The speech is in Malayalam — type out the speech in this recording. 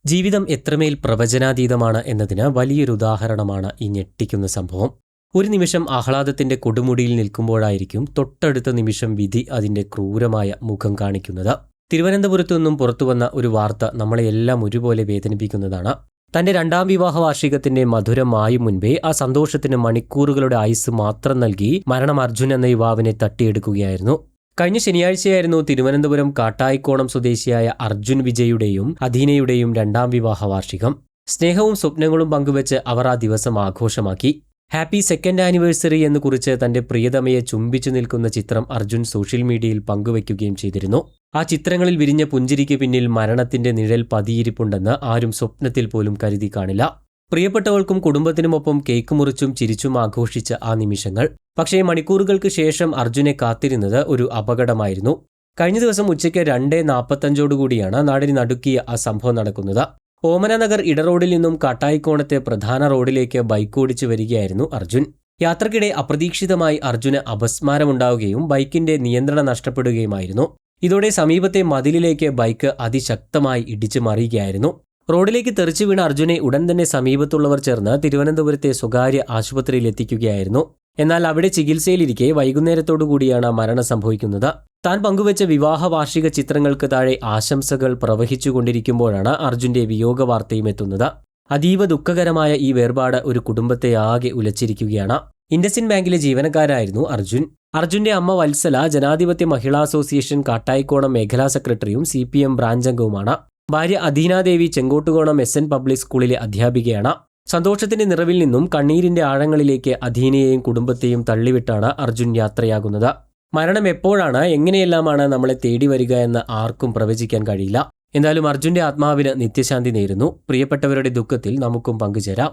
ജീവിതം എത്രമേൽ പ്രവചനാതീതമാണ് എന്നതിന് വലിയൊരു ഉദാഹരണമാണ് ഈ ഞെട്ടിക്കുന്ന സംഭവം. ഒരു നിമിഷം ആഹ്ലാദത്തിന്റെ കൊടുമുടിയിൽ നിൽക്കുമ്പോഴായിരിക്കും തൊട്ടടുത്ത നിമിഷം വിധി അതിന്റെ ക്രൂരമായ മുഖം കാണിക്കുന്നത്. തിരുവനന്തപുരത്തു നിന്നും പുറത്തുവന്ന ഒരു വാർത്ത നമ്മളെയെല്ലാം ഒരുപോലെ വേദനിപ്പിക്കുന്നതാണ്. തന്റെ രണ്ടാം വിവാഹ വാർഷികത്തിന്റെ മധുരം മായും മുൻപേ ആ സന്തോഷത്തിന് മണിക്കൂറുകളുടെ ആയുസ് മാത്രം നൽകി മരണം അർജുൻ എന്ന യുവാവിനെ തട്ടിയെടുക്കുകയായിരുന്നു. കഴിഞ്ഞ ശനിയാഴ്ചയായിരുന്നു തിരുവനന്തപുരം കാട്ടായിക്കോണം സ്വദേശിയായ അർജുൻ വിജയുടെയും അധീനയുടെയും രണ്ടാം വിവാഹ വാർഷികം. സ്നേഹവും സ്വപ്നങ്ങളും പങ്കുവെച്ച് അവർ ആ ദിവസം ആഘോഷമാക്കി. ഹാപ്പി സെക്കൻഡ് ആനിവേഴ്സറി എന്ന് കുറിച്ച് തന്റെ പ്രിയതമയെ ചുംബിച്ചു നിൽക്കുന്ന ചിത്രം അർജുൻ സോഷ്യൽ മീഡിയയിൽ പങ്കുവയ്ക്കുകയും ചെയ്തിരുന്നു. ആ ചിത്രങ്ങളിൽ വിരിഞ്ഞ പുഞ്ചിരിക്ക് പിന്നിൽ മരണത്തിന്റെ നിഴൽ പതിയിരിപ്പുണ്ടെന്ന് ആരും സ്വപ്നത്തിൽ പോലും കരുതി കാണില്ല. പ്രിയപ്പെട്ടവൾക്കും കുടുംബത്തിനുമൊപ്പം കേക്ക് മുറിച്ചും ചിരിച്ചും ആഘോഷിച്ച ആ നിമിഷങ്ങൾ. പക്ഷേ മണിക്കൂറുകൾക്ക് ശേഷം അർജുനെ കാത്തിരുന്നത് ഒരു അപകടമായിരുന്നു. കഴിഞ്ഞ ദിവസം ഉച്ചയ്ക്ക് 2:45 നാടിന് നടുക്കിയ ആ സംഭവം നടക്കുന്നത്. ഓമനനഗർ ഇടറോഡിൽ നിന്നും കാട്ടായിക്കോണത്തെ പ്രധാന റോഡിലേക്ക് ബൈക്കോടിച്ചു വരികയായിരുന്നു അർജുൻ. യാത്രക്കിടെ അപ്രതീക്ഷിതമായി അർജുന് അപസ്മാരമുണ്ടാവുകയും ബൈക്കിന്റെ നിയന്ത്രണം നഷ്ടപ്പെടുകയുമായിരുന്നു. ഇതോടെ സമീപത്തെ മതിലിലേക്ക് ബൈക്ക് അതിശക്തമായി ഇടിച്ചു മറിയുകയായിരുന്നു. റോഡിലേക്ക് തെറിച്ചു വീണ അർജുനെ ഉടൻ തന്നെ സമീപത്തുള്ളവർ ചേർന്ന് തിരുവനന്തപുരത്തെ സ്വകാര്യ ആശുപത്രിയിൽ എത്തിക്കുകയായിരുന്നു. എന്നാൽ അവിടെ ചികിത്സയിലിരിക്കെ വൈകുന്നേരത്തോടുകൂടിയാണ് മരണം സംഭവിക്കുന്നത്. താൻ പങ്കുവെച്ച വിവാഹ വാർഷിക ചിത്രങ്ങൾക്ക് താഴെ ആശംസകൾ പ്രവഹിച്ചുകൊണ്ടിരിക്കുമ്പോഴാണ് അർജുന്റെ വിയോഗ വാർത്തയും എത്തുന്നത്. അതീവ ദുഃഖകരമായ ഈ വേർപാട് ഒരു കുടുംബത്തെ ആകെ ഉലച്ചിരിക്കുകയാണ്. ഇൻഡസിൻ ബാങ്കിലെ ജീവനക്കാരായിരുന്നു അർജുൻ. അർജുന്റെ അമ്മ വത്സല ജനാധിപത്യ മഹിളാ അസോസിയേഷൻ കാട്ടായിക്കോണം മേഖലാ സെക്രട്ടറിയും CPM ബ്രാഞ്ച് അംഗവുമാണ്. ഭാര്യ അധീനാദേവി ചെങ്കോട്ടുകോണം SN പബ്ലിക് സ്കൂളിലെ അധ്യാപികയാണ്. സന്തോഷത്തിന്റെ നിറവിൽ നിന്നും കണ്ണീരിന്റെ ആഴങ്ങളിലേക്ക് അധീനയെയും കുടുംബത്തെയും തള്ളിവിട്ടാണ് അർജുൻ യാത്രയാകുന്നത്. മരണം എപ്പോഴാണ്, എങ്ങനെയെല്ലാമാണ് നമ്മളെ തേടി വരിക എന്ന് ആർക്കും പ്രവചിക്കാൻ കഴിയില്ല. എന്നാലും അർജുന്റെ ആത്മാവിന് നിത്യശാന്തി നേരുന്നു. പ്രിയപ്പെട്ടവരുടെ ദുഃഖത്തിൽ നമുക്കും പങ്കുചേരാം.